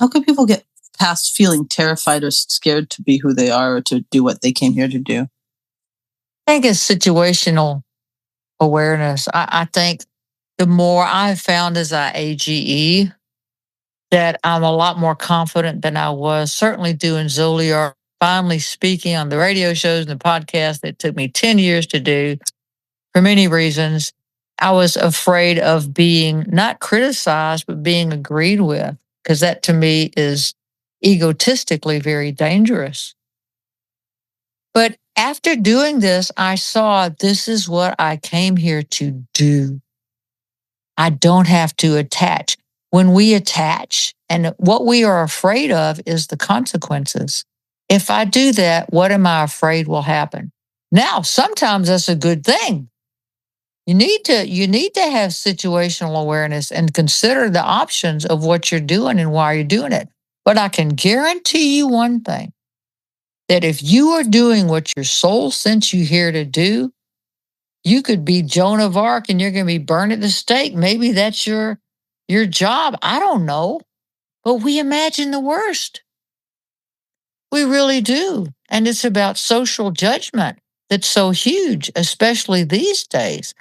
How can people get past feeling terrified or scared to be who they are or to do what they came here to do? I think it's situational awareness. I think the more I've found as I AGE that I'm a lot more confident than I was, certainly doing Zoliar, finally speaking on the radio shows and the podcast that took me 10 years to do for many reasons. I was afraid of being not criticized, but being agreed with, because that to me is egotistically very dangerous. But after doing this, I saw this is what I came here to do. I don't have to attach. When we attach, and what we are afraid of is the consequences. If I do that, what am I afraid will happen? Now, sometimes that's a good thing. You need to have situational awareness and consider the options of what you're doing and why you're doing it. But I can guarantee you one thing, that if you are doing what your soul sent you here to do, you could be Joan of Arc and you're going to be burned at the stake. Maybe that's your job. I don't know. But we imagine the worst. We really do. And it's about social judgment that's so huge, especially these days.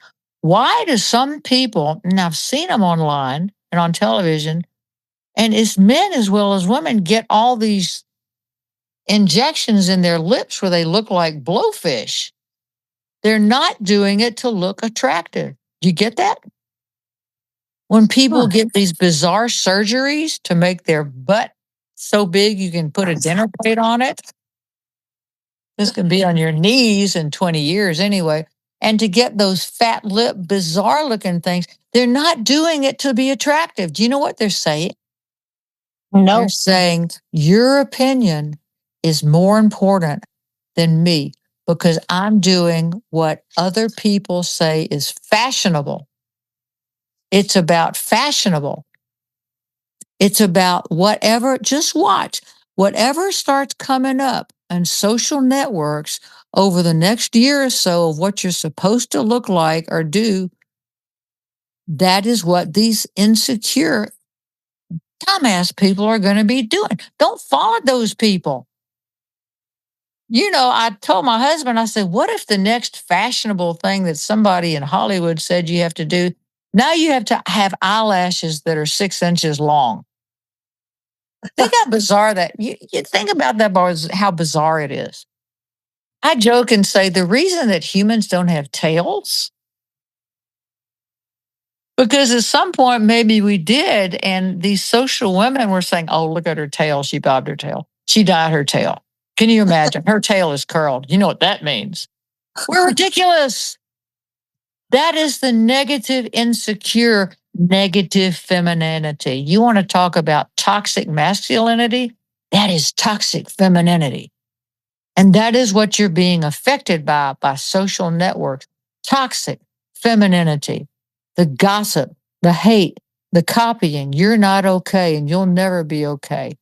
Why do some people, and I've seen them online and on television, and it's men as well as women, get all these injections in their lips where they look like blowfish? They're not doing it to look attractive. Do you get that? When people get these bizarre surgeries to make their butt so big you can put a dinner plate on it, this can be on your knees in 20 years anyway. And to get those fat lip, bizarre looking things, they're not doing it to be attractive. Do you know what they're saying? No. They're saying your opinion is more important than me because I'm doing what other people say is fashionable. It's about fashionable. It's about whatever, just watch, whatever starts coming up on social networks over the next year or so of what you're supposed to look like or do. That is what these insecure, dumbass people are going to be doing. Don't follow those people. I told my husband, I said, what if the next fashionable thing that somebody in Hollywood said you have to do, now you have to have eyelashes that are 6 inches long? Think how bizarre that you think about that, how bizarre it is. I joke and say the reason that humans don't have tails, because at some point maybe we did, and these social women were saying, "Oh, look at her tail. She bobbed her tail. She dyed her tail. Can you imagine? Her tail is curled. You know what that means? We're ridiculous." That is the negative, insecure, negative femininity. You want to talk about toxic masculinity? That is toxic femininity. And that is what you're being affected by social networks. Toxic femininity, the gossip, the hate, the copying. You're not okay and you'll never be okay.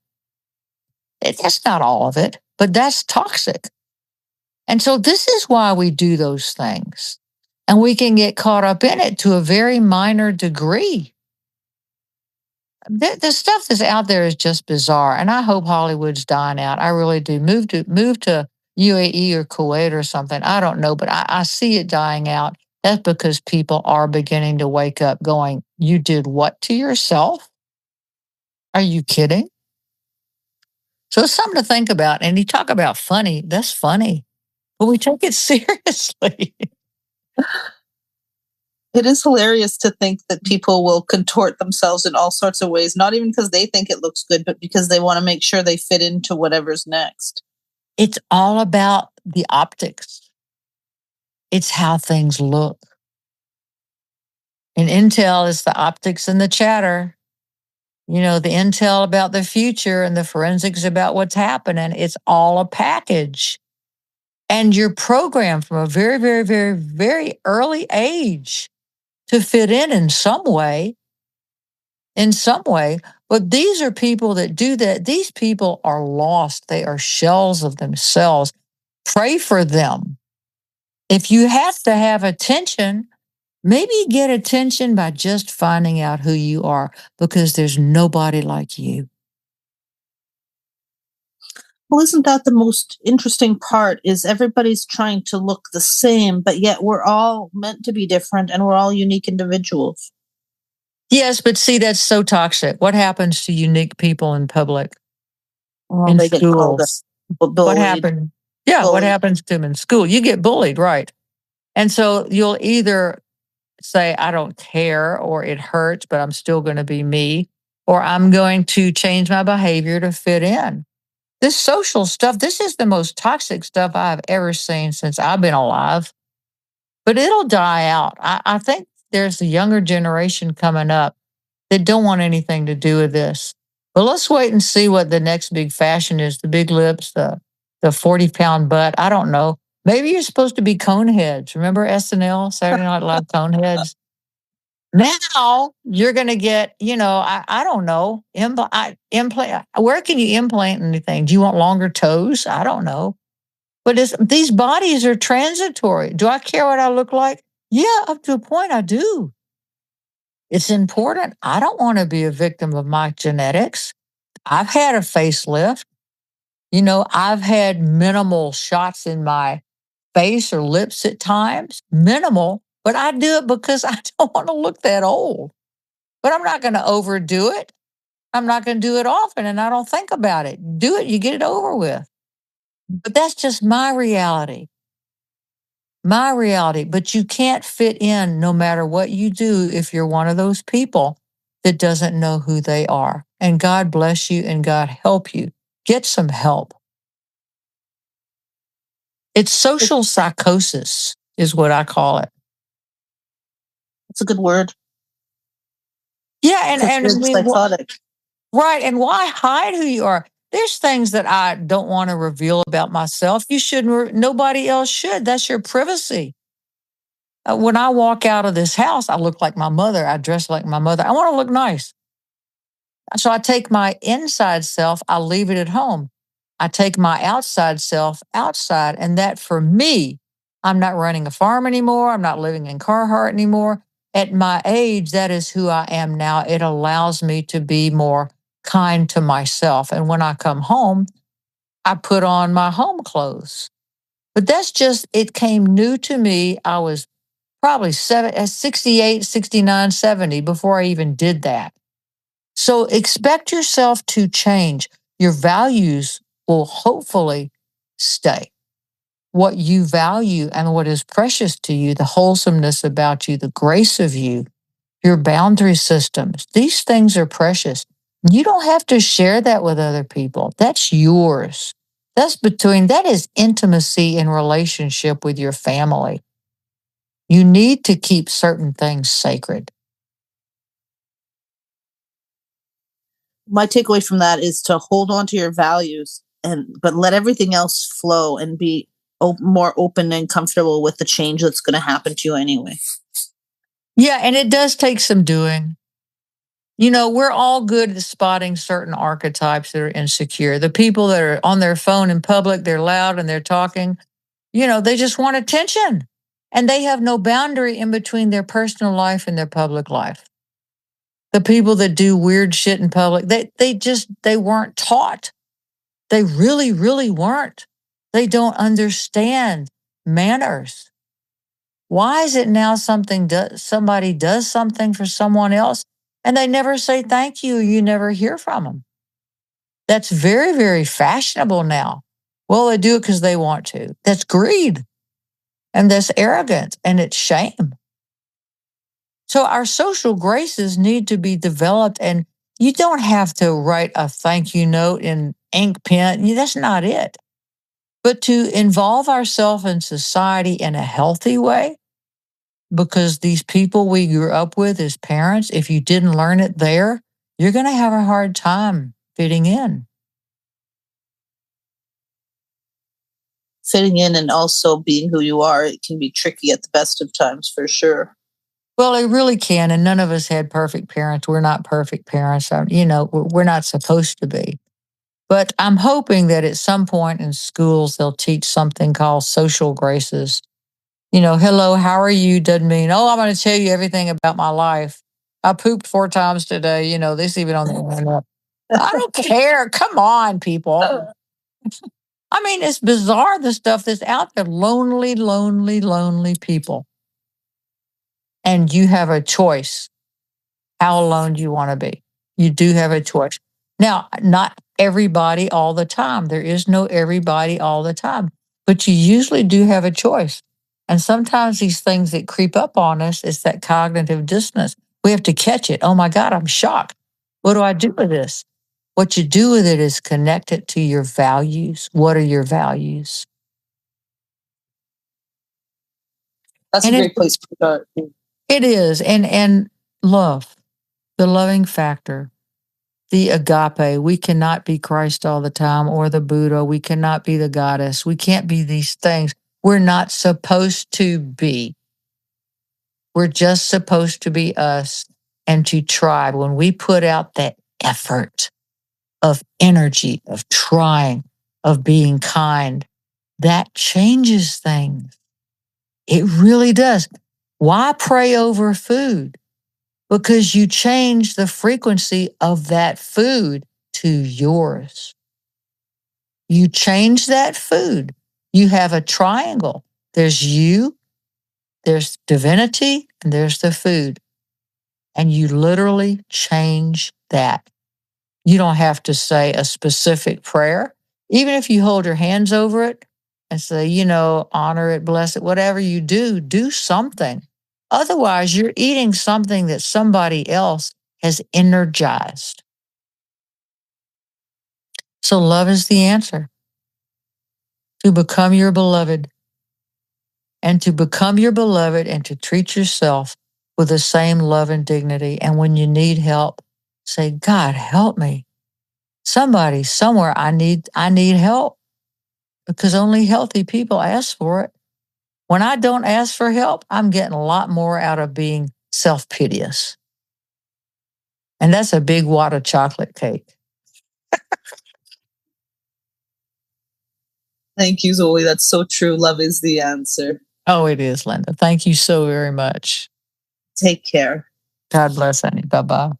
That's not all of it, but that's toxic. And so this is why we do those things. And we can get caught up in it to a very minor degree. The stuff that's out there is just bizarre. And I hope Hollywood's dying out. I really do. Move to UAE or Kuwait or something. I don't know, but I see it dying out. That's because people are beginning to wake up going, you did what to yourself? Are you kidding? So it's something to think about. And you talk about funny, that's funny, but we take it seriously. It is hilarious to think that people will contort themselves in all sorts of ways, not even because they think it looks good, but because they want to make sure they fit into whatever's next. It's all about the optics. It's how things look. And Intel is the optics and the chatter. The intel about the future and the forensics about what's happening. It's all a package. And you're programmed from a very, very, very, very early age to fit in some way. In some way. But these are people that do that. These people are lost. They are shells of themselves. Pray for them. If you have to have attention, maybe get attention by just finding out who you are, because there's nobody like you. Well, isn't that the most interesting part is everybody's trying to look the same, but yet we're all meant to be different and we're all unique individuals. Yes, but see, that's so toxic. What happens to unique people in public, Well, in they get called up, schools? What bullied, happened? Yeah, what bullied. happens to them in school? You get bullied, right? And so you'll either say, I don't care, or it hurts, but I'm still going to be me, or I'm going to change my behavior to fit in. This social stuff, this is the most toxic stuff I've ever seen since I've been alive, but it'll die out. I think there's a younger generation coming up that don't want anything to do with this. But let's wait and see what the next big fashion is, the big lips, the 40-pound butt. I don't know. Maybe you're supposed to be cone heads. Remember SNL, Saturday Night Live cone heads? Now you're going to get, I don't know, implant. Where can you implant anything? Do you want longer toes? I don't know. But these bodies are transitory. Do I care what I look like? Yeah, up to a point, I do. It's important. I don't want to be a victim of my genetics. I've had a facelift. I've had minimal shots in my face or lips at times, minimal, but I do it because I don't want to look that old. But I'm not going to overdo it. I'm not going to do it often, and I don't think about it. Do it, you get it over with. But that's just my reality. My reality. But you can't fit in no matter what you do if you're one of those people that doesn't know who they are. And God bless you and God help you. Get some help. It's social psychosis, is what I call it. It's a good word. Yeah, and I It's mean, psychotic. right. And why hide who you are? There's things that I don't want to reveal about myself. You shouldn't, nobody else should. That's your privacy. When I walk out of this house, I look like my mother. I dress like my mother. I want to look nice. So I take my inside self, I leave it at home. I take my outside self outside. And that for me, I'm not running a farm anymore. I'm not living in Carhartt anymore. At my age, that is who I am now. It allows me to be more kind to myself. And when I come home, I put on my home clothes. But that's just, it came new to me. I was probably 68, 69, 70 before I even did that. So expect yourself to change. Your values will hopefully stay. What you value and what is precious to you, the wholesomeness about you, the grace of you, your boundary systems, these things are precious. You don't have to share that with other people. That's yours. That is intimacy in relationship with your family. You need to keep certain things sacred. My takeaway from that is to hold on to your values but let everything else flow and be more open and comfortable with the change that's going to happen to you anyway. Yeah, and it does take some doing. We're all good at spotting certain archetypes that are insecure. The people that are on their phone in public, they're loud and they're talking, they just want attention. And they have no boundary in between their personal life and their public life. The people that do weird shit in public, they weren't taught. They really, really weren't. They don't understand manners. Why is it now somebody does something for someone else and they never say thank you? You never hear from them. That's very, very fashionable now. Well, they do it because they want to. That's greed and that's arrogance and it's shame. So our social graces need to be developed, and you don't have to write a thank you note in ink pen. That's not it. But to involve ourselves in society in a healthy way, because these people we grew up with as parents, if you didn't learn it there, you're going to have a hard time fitting in. Fitting in and also being who you are, it can be tricky at the best of times for sure. Well, it really can. And none of us had perfect parents. We're not perfect parents. We're not supposed to be. But I'm hoping that at some point in schools, they'll teach something called social graces. Hello, how are you? Doesn't mean, oh, I'm going to tell you everything about my life. I pooped 4 times today. This even on the internet. I don't care. Come on, people. I mean, it's bizarre, the stuff that's out there. Lonely, lonely, lonely people. And you have a choice. How alone do you want to be? You do have a choice. Now, not everybody all the time. There is no everybody all the time, but you usually do have a choice. And sometimes these things that creep up on us is that cognitive dissonance. We have to catch it. Oh my God, I'm shocked. What do I do with this? What you do with it is connect it to your values. What are your values? That's And a great place to start. it is. And love, the loving factor, the agape. We cannot be Christ all the time or the Buddha. We cannot be the goddess. We can't be these things. We're not supposed to be. We're just supposed to be us and to try. When we put out that effort of energy, of trying, of being kind, that changes things. It really does. Why pray over food? Because you change the frequency of that food to yours. You change that food. You have a triangle. There's you, there's divinity, and there's the food. And you literally change that. You don't have to say a specific prayer. Even if you hold your hands over it and say, honor it, bless it, whatever you do something. Otherwise, you're eating something that somebody else has energized. So love is the answer. To become your beloved. And to become your beloved and to treat yourself with the same love and dignity. And when you need help, say, God, help me. Somebody, somewhere, I need help. Because only healthy people ask for it. When I don't ask for help, I'm getting a lot more out of being self-piteous. And that's a big wad of chocolate cake. Thank you, Zoe. That's so true. Love is the answer. Oh, it is, Linda. Thank you so very much. Take care. God bless, honey. Bye-bye.